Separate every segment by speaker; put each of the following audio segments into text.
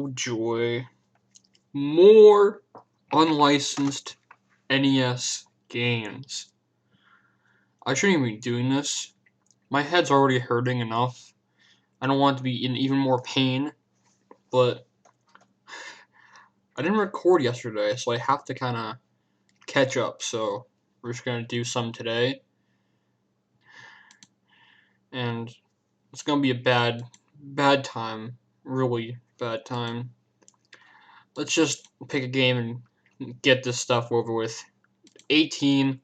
Speaker 1: Oh joy. More unlicensed NES games. I shouldn't even be doing this. My head's already hurting enough. I don't want to be in even more pain, but I didn't record yesterday, so I have to kind of catch up, so we're just going to do some today. And it's going to be a bad time. Really bad time. Let's just pick a game and get this stuff over with. 18.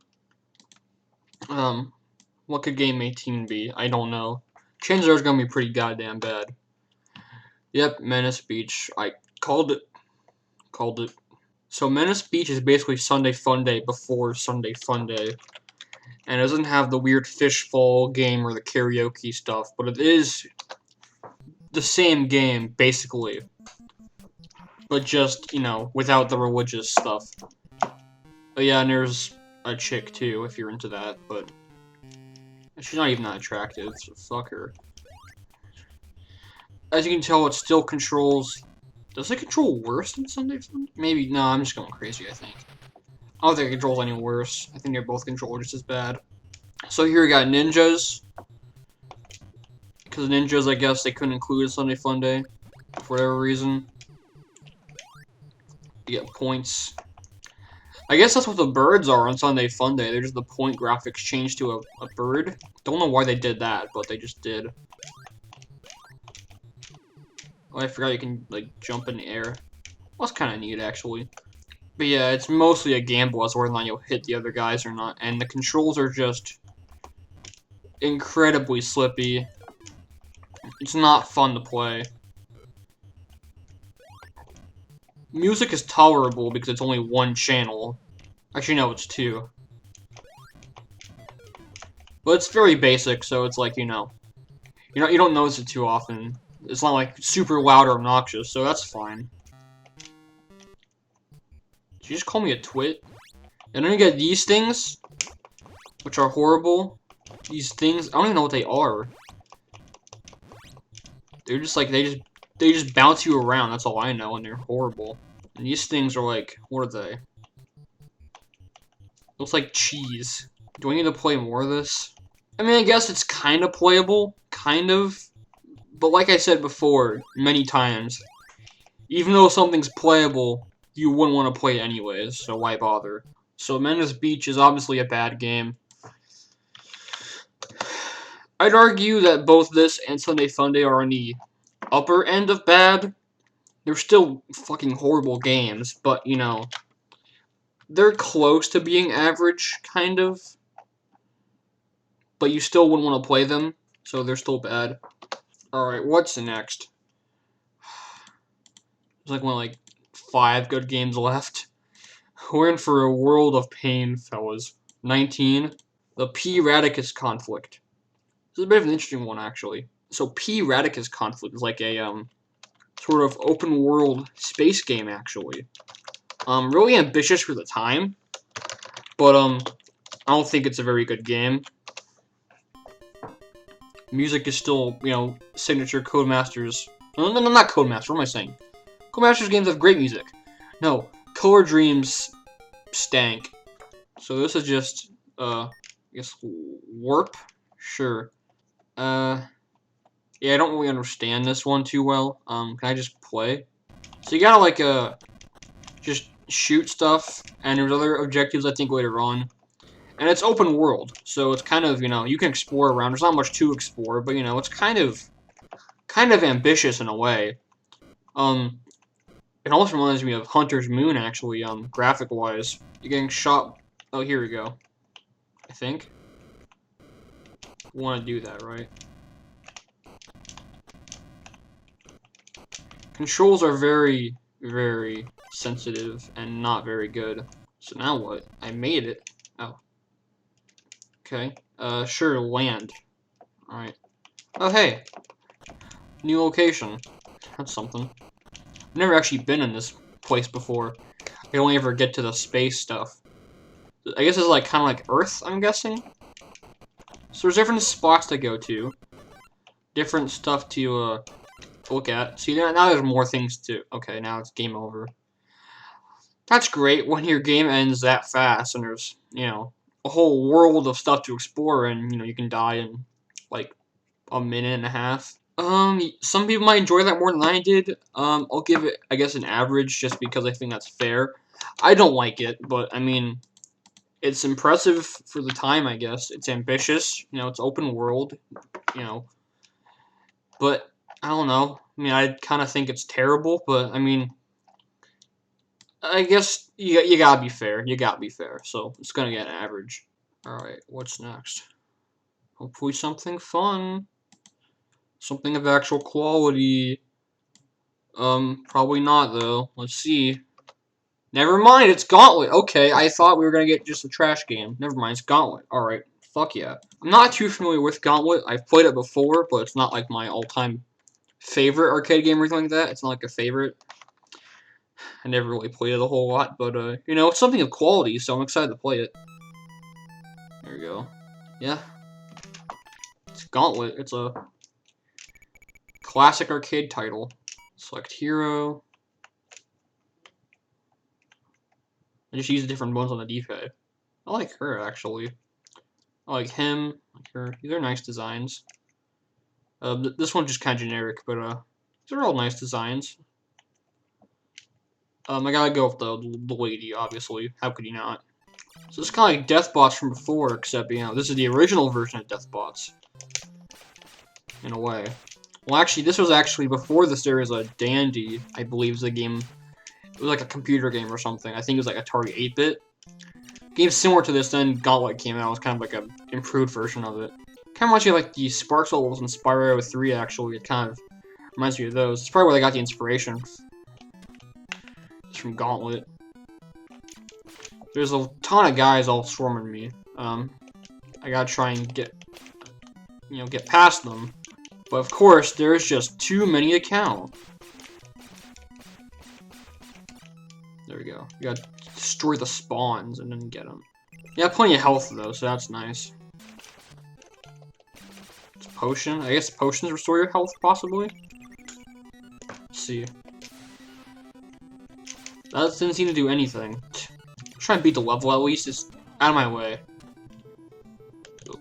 Speaker 1: What could game 18 be? I don't know. Chances are it's gonna be pretty goddamn bad. Yep, Menace Beach. I called it. So Menace Beach is basically Sunday Funday before Sunday Funday. And it doesn't have the weird fishbowl game or the karaoke stuff, but it is the same game, basically. But just, without the religious stuff. But yeah, and there's a chick too, if you're into that, but she's not even that attractive, so fuck her. As you can tell, it still controls... Does it control worse than Sunday Fun? Maybe, no, I'm just going crazy, I think. I don't think it controls any worse. I think they're both controlled just as bad. So here we got ninjas. Because ninjas, I guess, they couldn't include Sunday Funday. For whatever reason. You get points. I guess that's what the birds are on Sunday Funday. They're just the point graphics changed to a bird. Don't know why they did that, but they just did. Oh, I forgot you can, like, jump in the air. Well, that's kind of neat, actually. But yeah, it's mostly a gamble as to whether or not you'll hit the other guys or not. And the controls are just incredibly slippy. It's not fun to play. Music is tolerable because it's only one channel. Actually, no, it's two. But it's very basic, so it's like, you don't notice it too often. It's not like super loud or obnoxious, so that's fine. Did you just call me a twit? And then you get these things, which are horrible. These things, I don't even know what they are. They're just like, they just bounce you around, that's all I know, and they're horrible. And these things are like, what are they? Looks like cheese. Do I need to play more of this? I mean, I guess it's kind of playable, kind of. But like I said before, many times, even though something's playable, you wouldn't want to play it anyways, so why bother? So Menace Beach is obviously a bad game. I'd argue that both this and Sunday Funday are on the upper end of bad. They're still fucking horrible games, but, they're close to being average, kind of. But you still wouldn't want to play them, so they're still bad. Alright, what's next? There's like 5 good games left. We're in for a world of pain, fellas. 19. The P. Radicus Conflict. This is a bit of an interesting one, actually. So P. Radicus Conflict is like a, sort of open world space game, actually. Really ambitious for the time. But, I don't think it's a very good game. Music is still, signature Codemasters. No, not Codemasters. What am I saying? Codemasters games have great music. No, Color Dreams stank. So this is just, I guess, Warp? Sure. Yeah, I don't really understand this one too well. Can I just play? So you gotta, like, just shoot stuff, and there's other objectives, I think, later on. And it's open world, so it's kind of, you can explore around. There's not much to explore, but, it's kind of ambitious in a way. It almost reminds me of Hunter's Moon, actually, graphic-wise. You're getting shot... Oh, here we go. I think. Want to do that, right? Controls are very, very sensitive and not very good. So now what? I made it. Oh. Okay. Sure, land. Alright. Oh, hey. New location. That's something. I've never actually been in this place before. I only ever get to the space stuff. I guess it's like kind of like Earth, I'm guessing. So there's different spots to go to. Different stuff to look at. See, now there's more things to... Okay, now it's game over. That's great when your game ends that fast and there's, you know, a whole world of stuff to explore and, you know, you can die in, like, a minute and a half. Some people might enjoy that more than I did. I'll give it, I guess, an average just because I think that's fair. I don't like it, but, I mean, it's impressive for the time, I guess. It's ambitious, you know, it's open world, you know. But, I don't know. I mean, I kind of think it's terrible, but, I mean, I guess you gotta be fair. You gotta be fair. So, it's gonna get an average. Alright, what's next? Hopefully something fun. Something of actual quality. Probably not, though. Let's see. Never mind, it's Gauntlet. Okay, I thought we were gonna get just a trash game. Never mind, it's Gauntlet. Alright, fuck yeah. I'm not too familiar with Gauntlet. I've played it before, but it's not like my all-time favorite arcade game or anything like that. It's not like a favorite. I never really played it a whole lot, but, you know, it's something of quality, so I'm excited to play it. There we go. Yeah. It's Gauntlet. It's a classic arcade title. Select hero. I just use different ones on the D-pad. I like her, actually. I like him. I like her. These are nice designs. This one's just kind of generic, but, these are all nice designs. I gotta go with the lady, obviously. How could you not? So it's kind of like Deathbots from before, except, you know, this is the original version of Deathbots. In a way. Well, actually, this was actually before this. There was a Dandy, I believe, is a game. It was like a computer game or something. I think it was like Atari 8-bit. Game similar to this, then Gauntlet came out. It was kind of like an improved version of it. Kind of reminds me of like the Sparks levels in Spyro 3, actually. It kind of reminds me of those. It's probably where they got the inspiration. It's from Gauntlet. There's a ton of guys all swarming me. I gotta try and get past them. But of course, there's just too many to count. There we go. You gotta destroy the spawns and then get them. Yeah, plenty of health though, so that's nice. It's a potion. I guess potions restore your health, possibly. Let's see. That didn't seem to do anything. I'm trying to beat the level at least. It's out of my way. Ooh.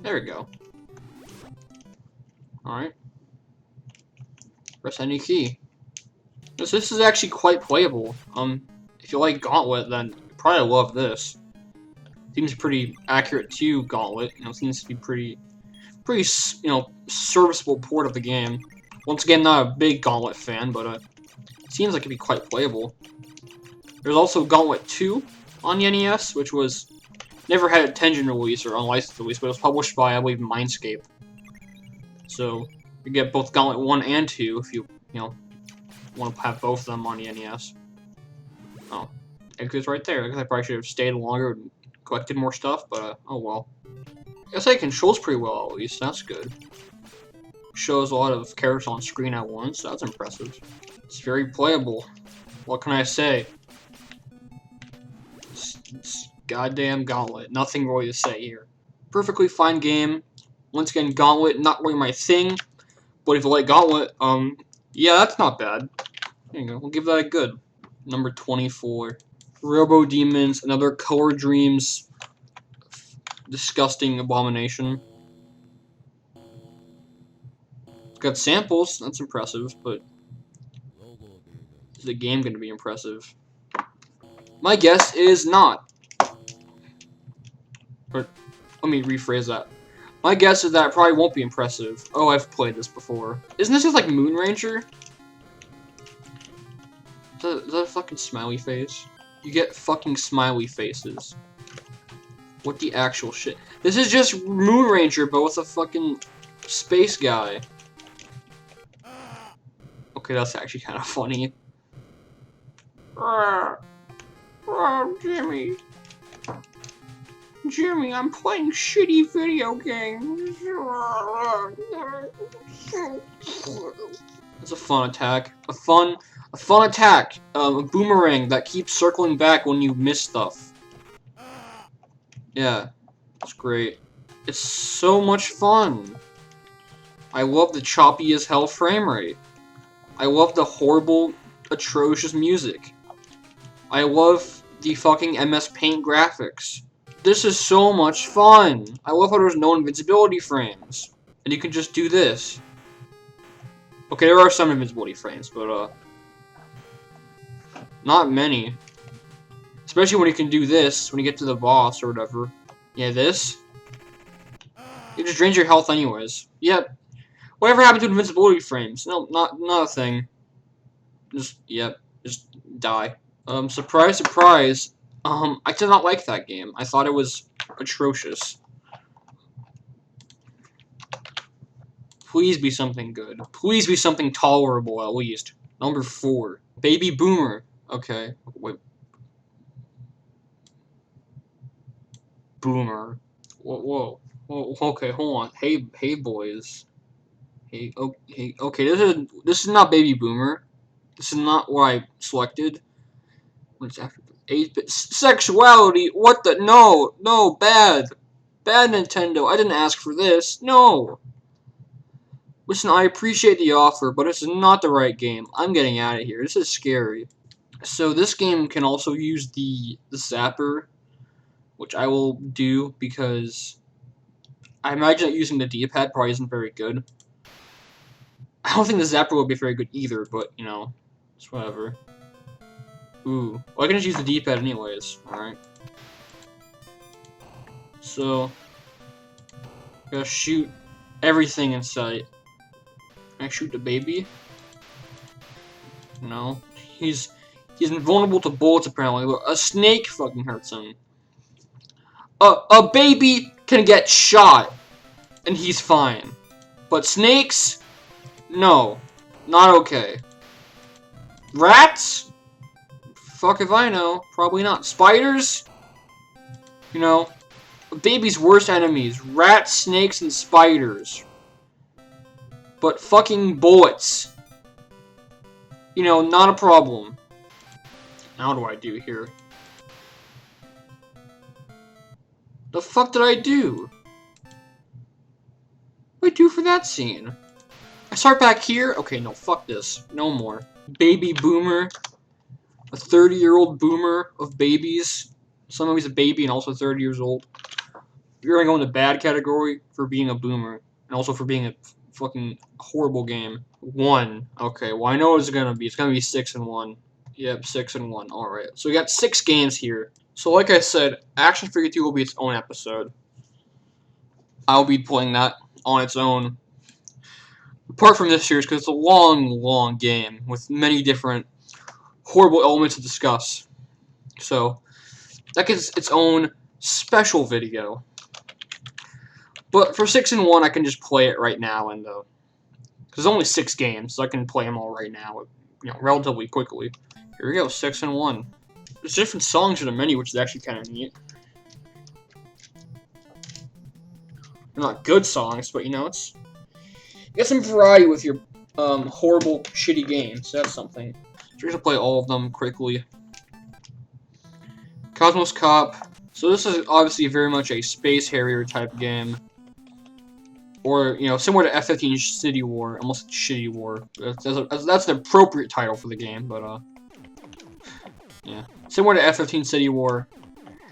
Speaker 1: There we go. Alright. Press any key. This is actually quite playable. If you like Gauntlet, then you probably love this. Seems pretty accurate to Gauntlet. You know, seems to be pretty, you know, serviceable port of the game. Once again, not a big Gauntlet fan, but it seems like it'd be quite playable. There's also Gauntlet 2 on the NES, which was never had a Tengen release or unlicensed release, but it was published by, I believe, Mindscape. So you get both Gauntlet 1 and 2 if you know, want to have both of them on the NES. Oh, exit's right there. I guess I probably should have stayed longer and collected more stuff, but oh well. I guess it controls pretty well at least. That's good. Shows a lot of characters on screen at once. That's impressive. It's very playable. What can I say? It's goddamn Gauntlet. Nothing really to say here. Perfectly fine game. Once again, Gauntlet, not really my thing. But if you like Gauntlet, yeah, that's not bad. There you go. We'll give that a good. Number 24. Robo Demons, another Color Dreams disgusting abomination. It's got samples, that's impressive, but is the game going to be impressive? My guess is not. Or, let me rephrase that. My guess is that it probably won't be impressive. Oh, I've played this before. Isn't this just like Moon Ranger? Is that a fucking smiley face? You get fucking smiley faces. What the actual shit? This is just Moon Ranger, but with a fucking space guy. Okay, that's actually kind of funny. Jimmy. Jimmy, I'm playing shitty video games. It's a fun attack. A fun attack. A boomerang that keeps circling back when you miss stuff. Yeah, it's great. It's so much fun. I love the choppy as hell frame rate. I love the horrible, atrocious music. I love the fucking MS Paint graphics. This is so much fun. I love how there's no invincibility frames. And you can just do this. Okay, there are some invincibility frames, but, not many. Especially when you can do this, when you get to the boss or whatever. Yeah, this. It just drains your health anyways. Yep. Whatever happened to invincibility frames? No, not a thing. Just, yep. Just die. Surprise, surprise. I did not like that game. I thought it was atrocious. Please be something good. Please be something tolerable, at least. Number 4. Baby Boomer. Okay. Wait. Boomer. Whoa. Okay, hold on. Hey, boys. Hey, okay. This is not Baby Boomer. This is not what I selected. What's after 8-bit sexuality? What the? No, bad Nintendo. I didn't ask for this. No. Listen, I appreciate the offer, but this is not the right game. I'm getting out of here. This is scary. So this game can also use the zapper, which I will do because I imagine that using the D-pad probably isn't very good. I don't think the zapper will be very good either, but, you know, it's whatever. Ooh. Well, I can just use the D-pad anyways, alright. So, gotta shoot everything in sight. Can I shoot the baby? No. He's invulnerable to bullets, apparently, but a snake fucking hurts him. A baby can get shot, and he's fine. But snakes? No. Not okay. Rats? Fuck if I know. Probably not. Spiders? You know, a baby's worst enemies. Rats, snakes, and spiders. But fucking bullets. You know, not a problem. Now what do I do here? The fuck did I do? What did I do for that scene? I start back here? Okay, no, fuck this. No more. Baby Boomer. A 30-year-old boomer of babies. Somehow he's a baby and also 30 years old. You're gonna go in the bad category for being a boomer. And also for being a fucking horrible game. 1. Okay, well I know what it's gonna be. It's gonna be 6 and 1. Yep, 6 and 1. Alright. So we got 6 games here. So like I said, Action Figure 2 will be its own episode. I'll be playing that on its own. Apart from this series, because it's a long game with many different horrible elements to discuss. So, that gets its own special video. But for 6 and 1, I can just play it right now, and because there's only 6 games, so I can play them all right now, you know, relatively quickly. Here we go, 6 and 1. There's different songs in the menu, which is actually kind of neat. They're not good songs, but you know, you get some variety with your horrible, shitty games. So that's something. So we're gonna play all of them quickly. Cosmos Cop. So this is obviously very much a Space Harrier type game. Or, you know, similar to F-15 City War. Almost Shitty War. That's the appropriate title for the game, but, yeah. Similar to F-15 City War.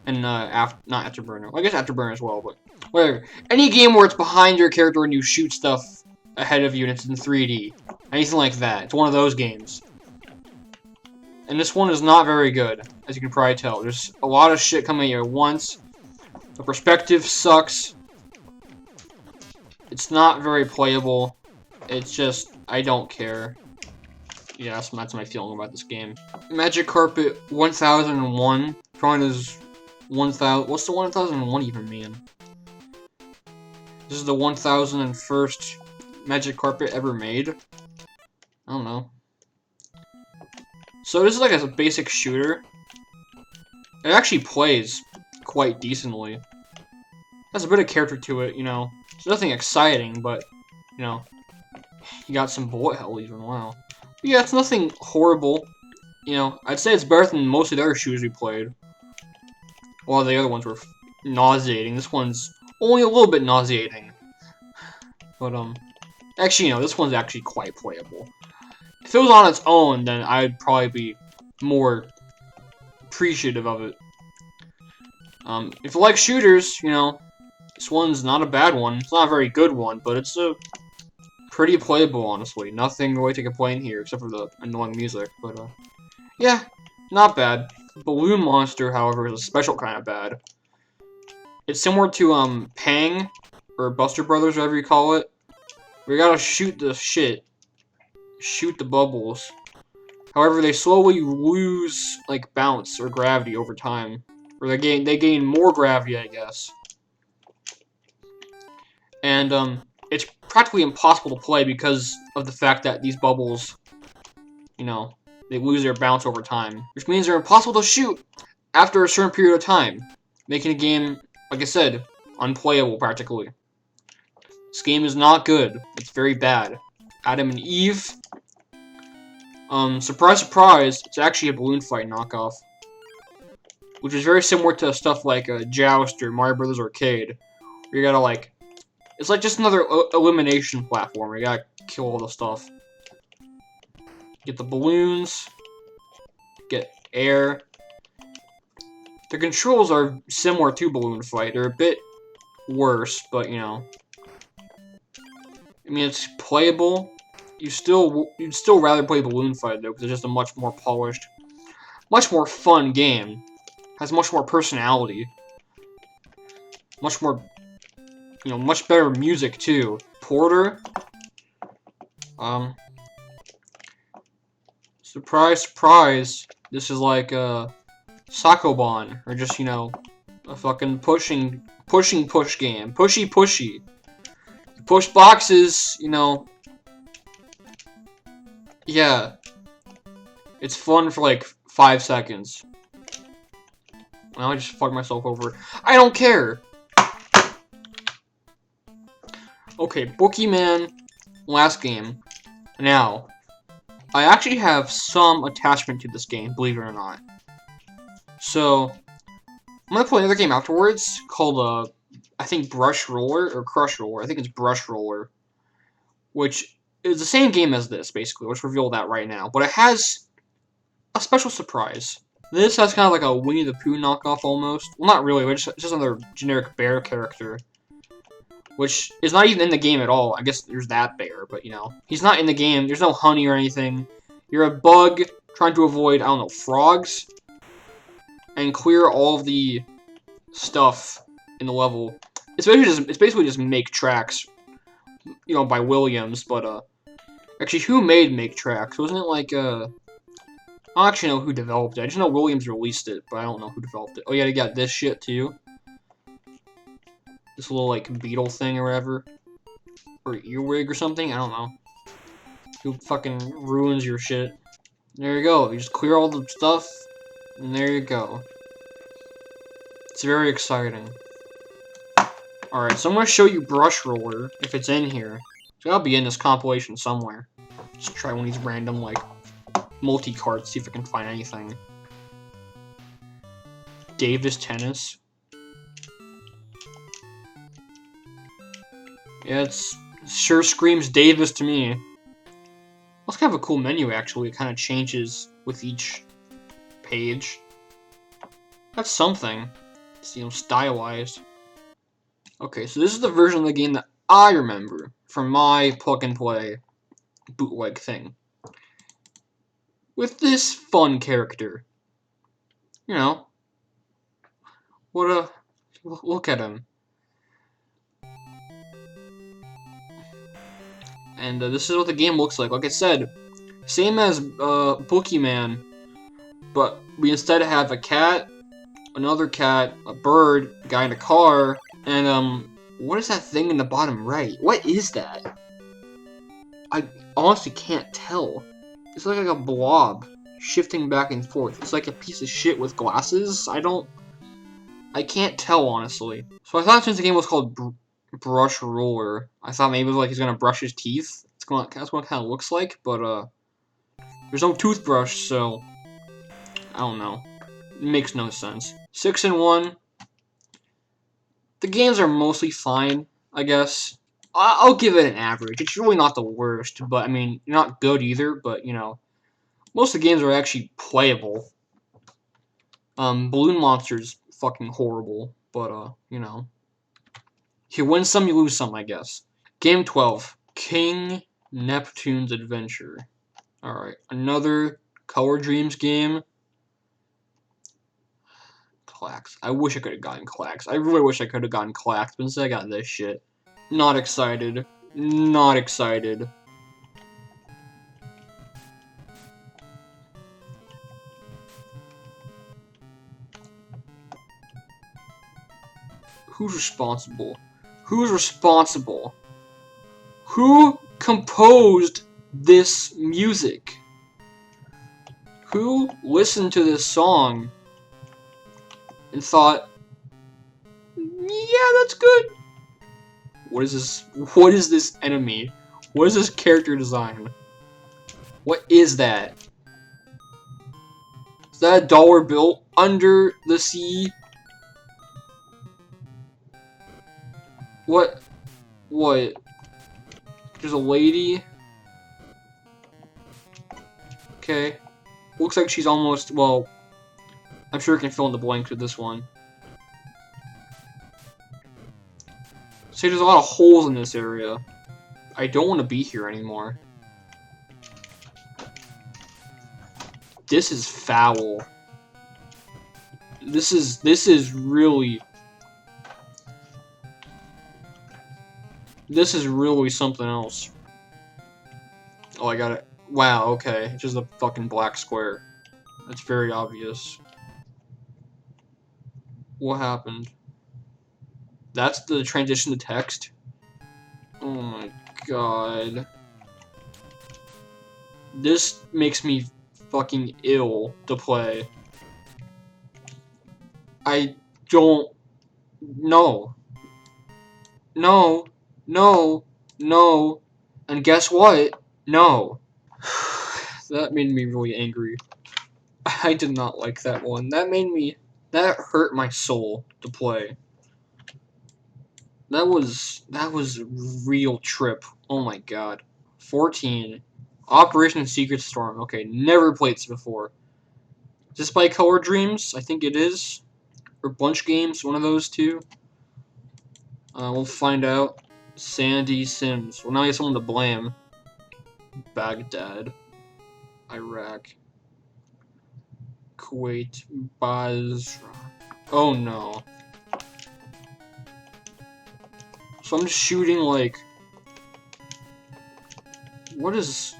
Speaker 1: And, not Afterburner. Well, I guess Afterburner as well, but whatever. Any game where it's behind your character and you shoot stuff ahead of you and it's in 3D. Anything like that. It's one of those games. And this one is not very good, as you can probably tell. There's a lot of shit coming at you at once. The perspective sucks. It's not very playable. It's just, I don't care. Yeah, that's my feeling about this game. Magic Carpet 1001. Probably is 1000. What's the 1001 even mean? This is the 1001st Magic Carpet ever made. I don't know. So this is like a basic shooter. It actually plays quite decently. Has a bit of character to it, you know. It's nothing exciting, but, you know, you got some bullet hell even, wow. But yeah, it's nothing horrible. You know, I'd say it's better than most of the other shooters we played. While the other ones were nauseating. This one's only a little bit nauseating. But, Actually, this one's actually quite playable. If it was on its own, then I'd probably be more appreciative of it. If you like shooters, this one's not a bad one. It's not a very good one, but it's a pretty playable, honestly. Nothing really to complain here, except for the annoying music, but, yeah, not bad. Balloon Monster, however, is a special kind of bad. It's similar to, Pang, or Buster Brothers, whatever you call it. We gotta shoot the shit. Shoot the bubbles. However, they slowly lose, like, bounce or gravity over time. Or they gain more gravity, I guess. And, it's practically impossible to play because of the fact that these bubbles, they lose their bounce over time. Which means they're impossible to shoot after a certain period of time. Making the game, like I said, unplayable, practically. This game is not good. It's very bad. Adam and Eve. Surprise, surprise, it's actually a balloon fight knockoff. Which is very similar to stuff like Joust or Mario Brothers Arcade. Where you gotta, like... It's like just another elimination platform where you gotta kill all the stuff. Get the balloons. Get air. The controls are similar to Balloon Fight. They're a bit worse, but, I mean, it's playable. You'd still rather play Balloon Fight, though, because it's just a much more polished, much more fun game. Has much more personality. Much more, much better music, too. Porter. Surprise, surprise. This is like, Sakoban, or just, a fucking push game. Pushy. You push boxes, yeah. It's fun for like 5 seconds. Well, I just fucked myself over. I don't care! Okay, Boogeyman, last game. Now, I actually have some attachment to this game, believe it or not. So, I'm gonna play another game afterwards called, I think Brush Roller, or Crush Roller. I think it's Brush Roller. Which is the same game as this, basically. Let's reveal that right now. But it has a special surprise. This has kind of like a Winnie the Pooh knockoff, almost. Well, not really, it's just another generic bear character. Which is not even in the game at all. I guess there's that bear, but, he's not in the game. There's no honey or anything. You're a bug trying to avoid, I don't know, frogs? And clear all of the stuff in the level. It's basically just Make Tracks, by Williams, but, actually, who made Make Tracks? Wasn't it like, I don't actually know who developed it. I just know Williams released it, but I don't know who developed it. Oh yeah, they got this shit, too. This little, like, beetle thing or whatever. Or earwig or something, I don't know. Who fucking ruins your shit. There you go, you just clear all the stuff, and there you go. It's very exciting. Alright, so I'm gonna show you Brush Roller, if it's in here. So I'll be in this compilation somewhere. Just try one of these random, like, multi-cards, see if I can find anything. Davis Tennis. Yeah, it sure screams Davis to me. That's kind of a cool menu, actually. It kind of changes with each page. That's something. It's, stylized. Okay, so this is the version of the game that I remember from my plug-and-play bootleg thing. With this fun character. Look at him. And this is what the game looks like. Like I said, same as Boogeyman, but we instead have a cat, another cat, a bird, a guy in a car, and what is that thing in the bottom right? What is that? I honestly can't tell. It's like a blob shifting back and forth. It's like a piece of shit with glasses. I can't tell, honestly. So I thought since the game was called Brush Roller, I thought maybe like he's gonna brush his teeth. That's what it kind of looks like, but there's no toothbrush, so I don't know. It makes no sense. 6 and 1. The games are mostly fine, I guess. I'll give it an average. It's really not the worst, but I mean, not good either. But you know, most of the games are actually playable. Balloon Monster's fucking horrible, but you know, you win some, you lose some, I guess. Game 12, King Neptune's Adventure. All right, another Color Dreams game. Clax. I wish I could have gotten Clax. I really wish I could have gotten Clax, but instead I got this shit. Not excited. Not excited. Who's responsible? Who's responsible? Who composed this music? Who listened to this song and thought, yeah, that's good? What is this? What is this enemy? What is this character design? What is that? Is that a dollar bill under the sea? What? What? There's a lady? Okay. Looks like she's almost, well, I'm sure I can fill in the blanks with this one. See, there's a lot of holes in this area. I don't want to be here anymore. This is foul. This is really... This is really something else. Oh, I got it. Wow, okay. It's just a fucking black square. That's very obvious. What happened? That's the transition to text? Oh my god. This makes me fucking ill to play. I don't... No. No. No. No. And guess what? No. That made me really angry. I did not like that one. That hurt my soul to play. That was a real trip. Oh my god. 14. Operation Secret Storm. Okay, never played this before. Is this by Color Dreams? I think it is. Or Bunch Games, one of those two. We'll find out. Sandy Sims. Well, now he has someone to blame. Baghdad. Iraq. Kuwait. Basra. Oh no. So I'm just shooting like... What is...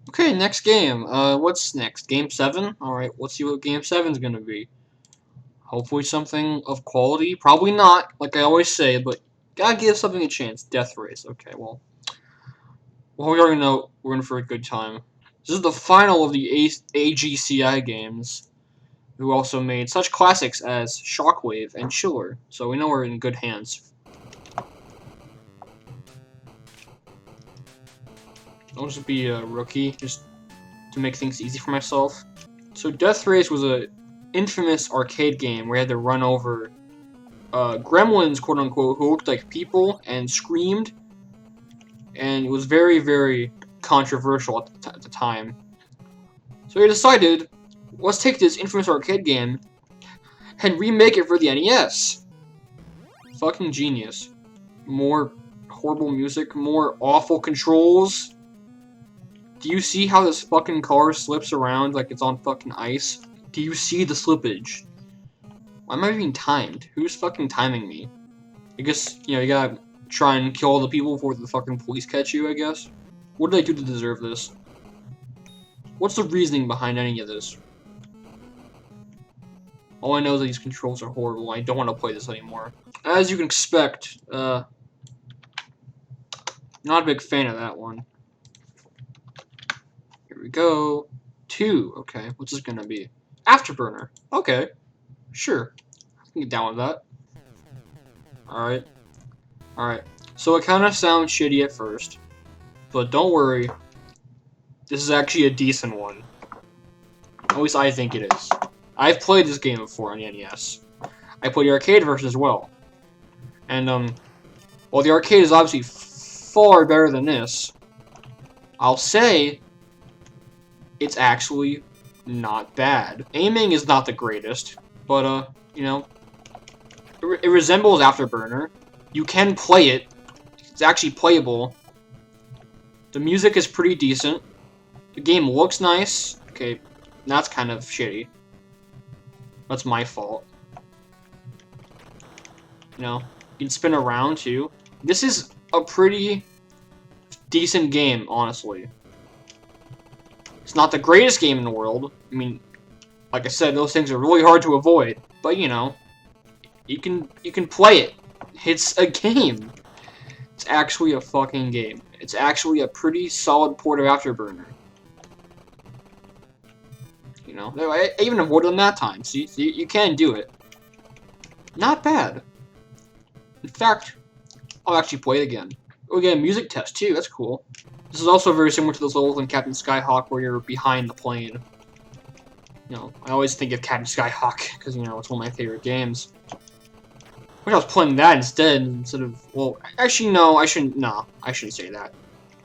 Speaker 1: Okay, next game. What's next? Game 7? Alright, let's see what Game 7's gonna be. Hopefully something of quality. Probably not, like I always say, but gotta give something a chance. Death Race. Okay, well we already know we're in for a good time. This is the final of the AGCI games, who also made such classics as Shockwave and Chiller, so we know we're in good hands. I'll just be a rookie, just to make things easy for myself. So Death Race was a infamous arcade game where you had to run over gremlins, quote unquote, who looked like people and screamed, and it was very, very controversial at the time. So we decided, let's take this infamous arcade game and remake it for the NES. Fucking genius. More horrible music, more awful controls. Do you see how this fucking car slips around like it's on fucking ice? Do you see the slippage? Why am I being timed? Who's fucking timing me? I guess, you know, you gotta try and kill all the people before the fucking police catch you, I guess. What did I do to deserve this? What's the reasoning behind any of this? All I know is that these controls are horrible. I don't want to play this anymore. As you can expect, not a big fan of that one. Here we go. 2. Okay, what's this gonna be? Afterburner. Okay. Sure. I can get down with that. Alright? Alright. So it kind of sounds shitty at first. But don't worry. This is actually a decent one. At least I think it is. I've played this game before on the NES. I played the arcade version as well. And, while the arcade is obviously far better than this, I'll say it's actually not bad. Aiming is not the greatest, but, you know, it resembles Afterburner. You can play it. It's actually playable. The music is pretty decent. The game looks nice. Okay, that's kind of shitty. That's my fault. You know, you can spin around, too. This is a pretty decent game, honestly. It's not the greatest game in the world. I mean, like I said, those things are really hard to avoid. But, you know, you can play it. It's a game. It's actually a fucking game. It's actually a pretty solid port of Afterburner. You know, I even avoided them that time. See, you can do it. Not bad. In fact, I'll actually play it again. Oh, again, music test too. That's cool. This is also very similar to those levels in Captain Skyhawk where you're behind the plane. You know, I always think of Captain Skyhawk because, you know, it's one of my favorite games. I wish I was playing that instead of, well, actually, no, I shouldn't say that.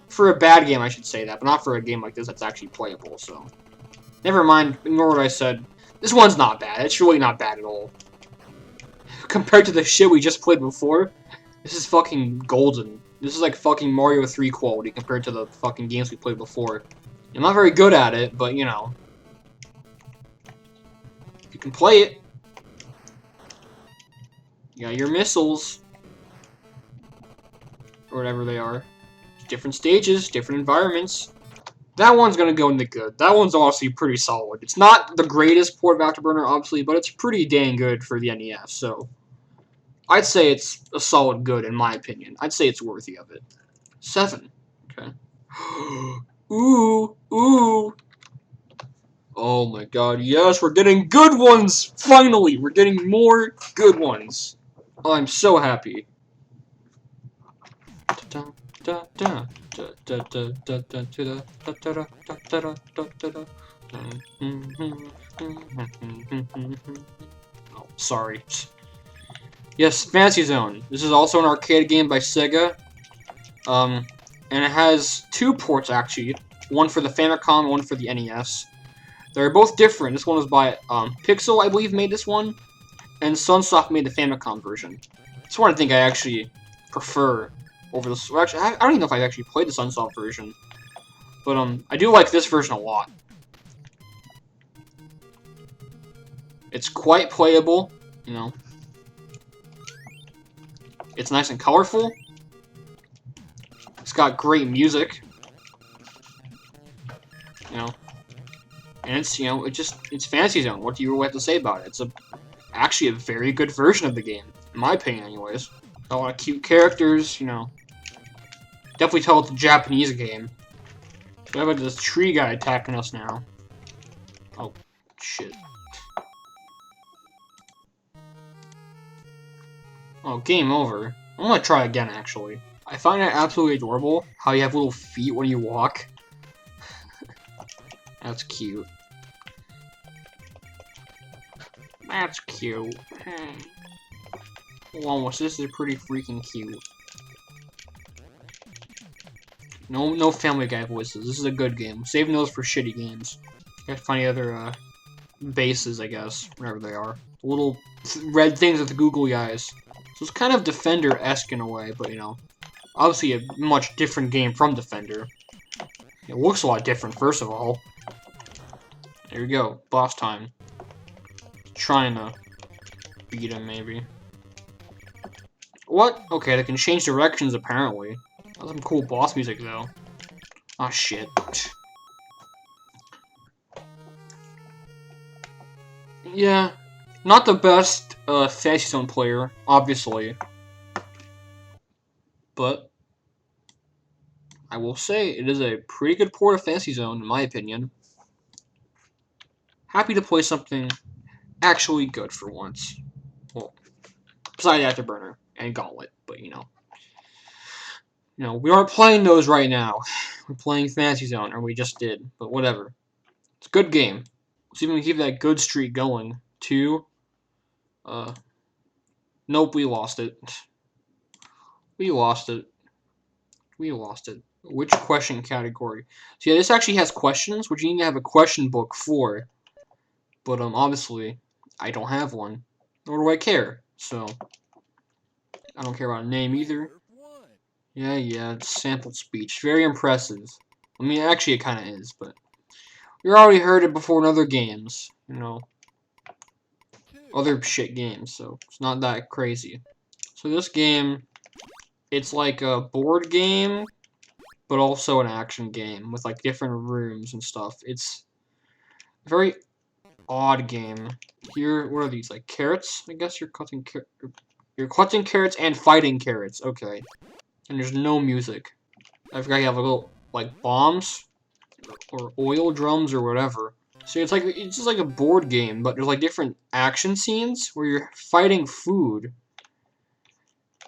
Speaker 1: For a bad game, I should say that, but not for a game like this that's actually playable, so. Never mind, ignore what I said. This one's not bad. It's really not bad at all. Compared to the shit we just played before, this is fucking golden. This is like fucking Mario 3 quality compared to the fucking games we played before. I'm not very good at it, but, you know. You can play it. You got your missiles. Or whatever they are. Different stages, different environments. That one's gonna go in the good. That one's honestly pretty solid. It's not the greatest port of Afterburner, obviously, but it's pretty dang good for the NES, so... I'd say it's a solid good, in my opinion. I'd say it's worthy of it. 7. Okay. Ooh, ooh. Oh my god, yes, we're getting good ones! Finally, we're getting more good ones. Oh, I'm so happy. Oh, sorry. Yes, Fantasy Zone. This is also an arcade game by Sega. And it has 2 ports, actually. One for the Famicom, one for the NES. They're both different. This one was by Pixel, I believe, made this one. And Sunsoft made the Famicom version. This one I think I actually prefer over this. Well, actually, I don't even know if I've actually played the Sunsoft version. But I do like this version a lot. It's quite playable, you know. It's nice and colorful. It's got great music. You know. And it's, you know, it's Fantasy Zone. What do you really have to say about it? It's actually a very good version of the game. In my opinion, anyways. A lot of cute characters, you know. Definitely tell it's a Japanese game. We have this tree guy attacking us now. Oh, shit. Oh, game over. I'm gonna try again, actually. I find it absolutely adorable how you have little feet when you walk. That's cute. That's cute. Hey. Almost, this is pretty freaking cute. No Family Guy voices. This is a good game. Saving those for shitty games. You have to find the other, bases, I guess. Whatever they are. Little red things with the googly eyes. So it's kind of Defender-esque in a way, but, you know. Obviously a much different game from Defender. It looks a lot different, first of all. There we go. Boss time. Trying to beat him, maybe. What? Okay, they can change directions, apparently. That's some cool boss music, though. Ah, shit. Yeah, not the best Fantasy Zone player, obviously. But I will say it is a pretty good port of Fantasy Zone, in my opinion. Happy to play something actually good for once. Well, besides Afterburner. and Gauntlet, but you know, we aren't playing those right now. We're playing Fantasy Zone, or we just did, but whatever. It's a good game. Let's see if we can keep that good streak going. 2. Nope, we lost it. We lost it. We lost it. Which question category? So yeah, this actually has questions, which you need to have a question book for. But obviously, I don't have one. Nor do I care. So, I don't care about a name either. Yeah, it's sampled speech. Very impressive. I mean, actually, it kind of is, but we already heard it before in other games. You know, other shit games, so it's not that crazy. So this game, it's like a board game, but also an action game with like different rooms and stuff. It's a very odd game. Here, what are these, like carrots? I guess you're collecting carrots and fighting carrots. Okay, and there's no music. I forgot you have a little like bombs or oil drums or whatever. So it's just like a board game, but there's like different action scenes where you're fighting food.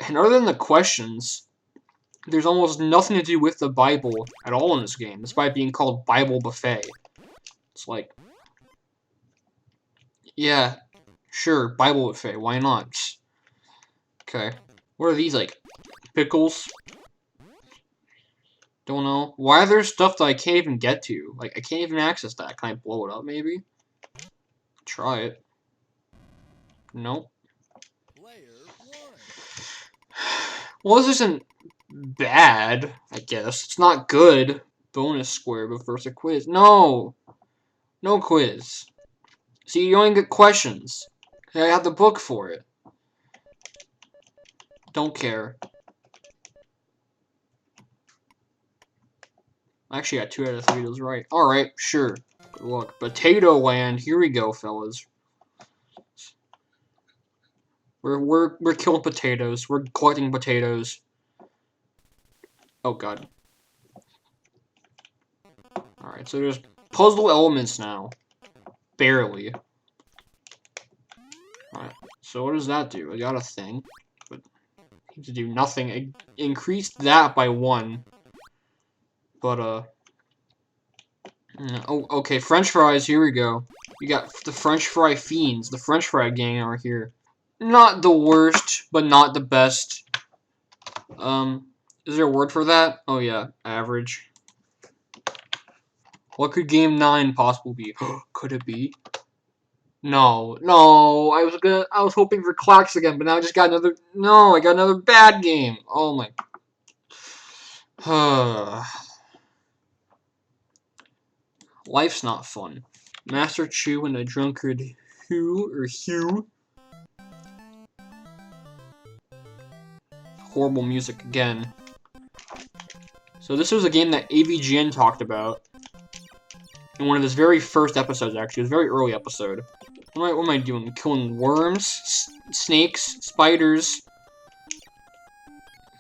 Speaker 1: And other than the questions, there's almost nothing to do with the Bible at all in this game, despite being called Bible Buffet. It's like, yeah, sure, Bible Buffet, why not? Okay. What are these, like, pickles? Don't know. Why are there stuff that I can't even get to? Like, I can't even access that. Can I blow it up, maybe? Try it. Nope. Well, this isn't bad, I guess. It's not good. Bonus square, but first a quiz. No! No quiz. See, you only get questions. I have the book for it. Don't care. Actually, I got 2 out of 3 of those right. Alright, sure. Good luck. Potato Land. Here we go, fellas. We're killing potatoes. We're collecting potatoes. Oh god. Alright, so there's puzzle elements now. Barely. Alright, so what does that do? I got a thing. But I need to do nothing. I increased that by 1. But, oh, okay, French fries, here we go. You got the French fry fiends. The French fry gang are here. Not the worst, but not the best. Is there a word for that? Oh yeah, average. What could game 9 possibly be? Could it be? No, I was hoping for Clocks again, but now I just got another, I got another bad game. Oh my. Life's not fun. Master Chew and a drunkard Hugh. Horrible music again. So this was a game that AVGN talked about in one of his very first episodes, actually. It was a very early episode. What am I doing? Killing worms, snakes, spiders,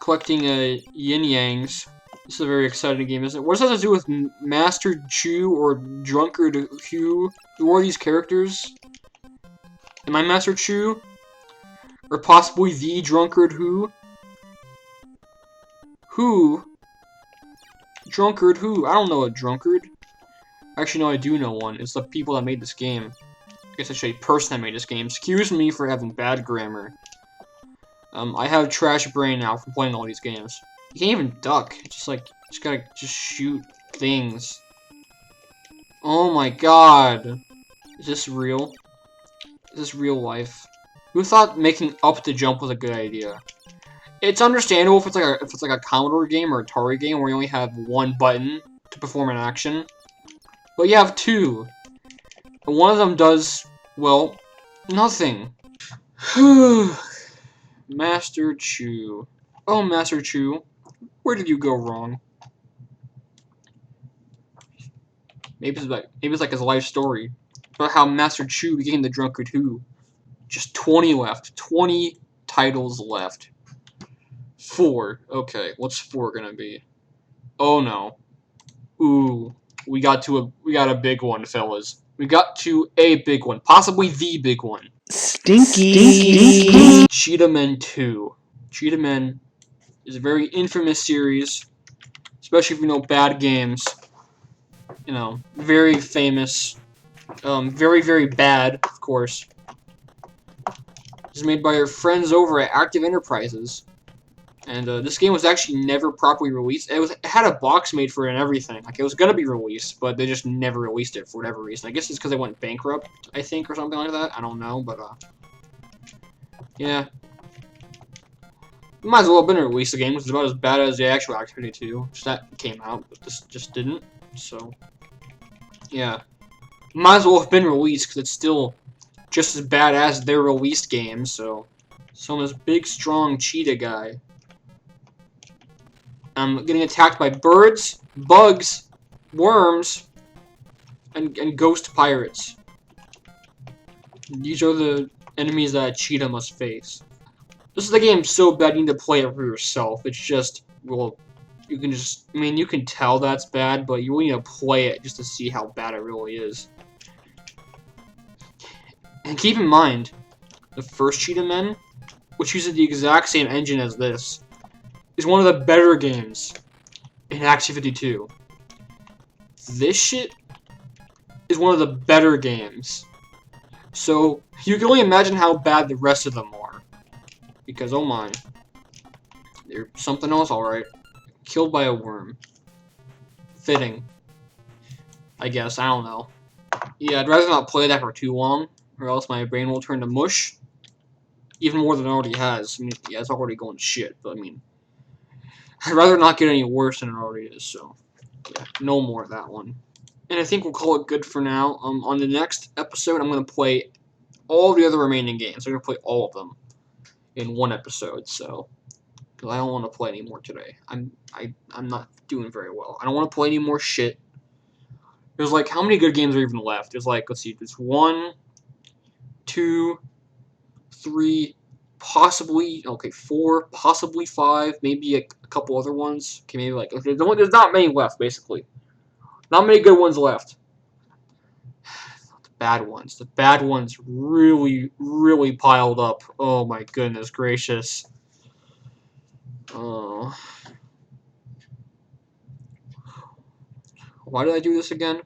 Speaker 1: collecting yin-yangs. This is a very exciting game, isn't it? What does that have to do with Master Chew or Drunkard Hugh? Who are these characters? Am I Master Chew? Or possibly the Drunkard Who? Who? Drunkard who? I don't know a drunkard. Actually, no, I do know one. It's the people that made this game. I guess I should say person that made this game. Excuse me for having bad grammar. I have trash brain now from playing all these games. You can't even duck. It's just like, you just gotta shoot things. Oh my god. Is this real? Is this real life? Who thought making up the jump was a good idea? It's understandable if it's like a Commodore game or Atari game where you only have 1 button to perform an action. But you have 2. And one of them does, well, nothing. Master Chew. Oh, Master Chew. Where did you go wrong? Maybe it's like his life story. About how Master Chew became the Drunkard Who. Just 20 left. 20 titles left. 4. Okay, what's 4 gonna be? Oh no. Ooh. We got a big one, fellas. We got to a big one. Possibly the big one.
Speaker 2: Stinky.
Speaker 1: Cheetah Men 2. Cheetah Men is a very infamous series, especially if you know bad games. You know, very famous. Very, very bad, of course. It's made by our friends over at Active Enterprises. And this game was actually never properly released. It had a box made for it and everything. Like, it was gonna be released, but they just never released it for whatever reason. I guess it's because they went bankrupt, I think, or something like that. I don't know, but yeah. Might as well have been released. The game was about as bad as the actual Activity 2, which that came out, but this just didn't. So, yeah. Might as well have been released, because it's still just as bad as their released game, so... So, this big, strong cheetah guy. I'm getting attacked by birds, bugs, worms, and ghost pirates. These are the enemies that a cheetah must face. This is the game so bad you need to play it for yourself. It's just, well, you can just, I mean, you can tell that's bad, but you need to play it just to see how bad it really is. And keep in mind, the first Cheetah Men, which uses the exact same engine as this, is one of the better games in Activity 2. This shit is one of the better games. So, you can only imagine how bad the rest of them are. Because, oh my. They're something else, alright. Killed by a worm. Fitting. I guess, I don't know. Yeah, I'd rather not play that for too long, or else my brain will turn to mush. Even more than it already has. I mean, yeah, it's already going to shit, but I mean... I'd rather not get any worse than it already is, so... Yeah, no more of that one. And I think we'll call it good for now. On the next episode, I'm going to play all the other remaining games. I'm going to play all of them in one episode, so... Because I don't want to play any more today. I'm not doing very well. I don't want to play any more shit. There's like, how many good games are even left? There's like, let's see, there's 1, 2, 3, possibly, okay, 4, possibly 5, maybe a couple other ones. Okay, maybe like, okay, there's not many left, basically. Not many good ones left. The bad ones. The bad ones really, really piled up. Oh my goodness gracious. Oh. Why did I do this again?